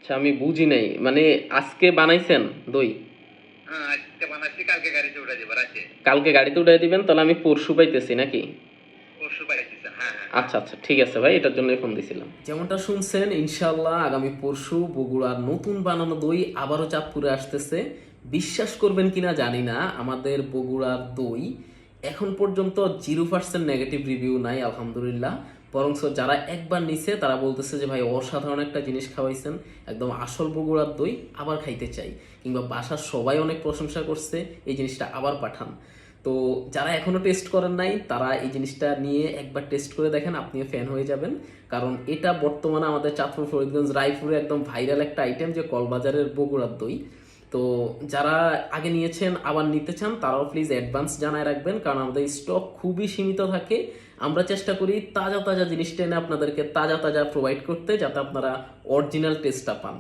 আচ্ছা, আমি বুঝি নাই, মানে আজকে বানাইছেন দই? হ্যাঁ, আজকে বানাচ্ছি, কালকে গাড়িতে উঠে যাবো রাতে। কালকে গাড়িতে উঠাই দিবেন, তাহলে আমি পরশু পাইতেছি নাকি? পরশু পাইতেছেন? হ্যাঁ হ্যাঁ হ্যাঁ। আচ্ছা আচ্ছা, ঠিক আছে ভাই, এটার জন্যই ফোন দিছিলাম। যেমনটা শুনছেন, ইনশাল্লাহ আগামী পরশু বগুড়ার নতুন বানানো দই আবারও চাঁদপুরে আসতেছে। বিশ্বাস করবেন কিনা জানি না, আমাদের বগুড়ার দই এখন পর্যন্ত 0% নেগেটিভ রিভিউ নাই, আলহামদুলিল্লাহ। বরঞ্চ যারা একবার নিছে তারা বলতেছে যে ভাই অসাধারণ একটা জিনিস খাওয়াইছেন, একদম আসল বগুড়ার দই, আবার খাইতে চাই। কিংবা বাসার সবাই অনেক প্রশংসা করছে, এই জিনিসটা আবার পাঠান। তো যারা এখনো টেস্ট করেন নাই তারা এই জিনিসটা নিয়ে একবার টেস্ট করে দেখেন, আপনিও ফ্যান হয়ে যাবেন। কারণ এটা বর্তমানে আমাদের চাঁদপুর, ফরিদগঞ্জ, রায়পুরে একদম ভাইরাল একটা আইটেম, যে কলবাজারের বগুড়ার দই। তো যারা আগে নিয়েছেন আবার নিতে চান তারাও প্লিজ অ্যাডভান্স জানায় রাখবেন, কারণ আমাদের স্টক খুবই সীমিত থাকে। আমরা চেষ্টা করি তাজা তাজা জিনিসটা এনে আপনাদেরকে তাজা তাজা প্রোভাইড করতে, যাতে আপনারা অরিজিনাল টেস্টটা পান।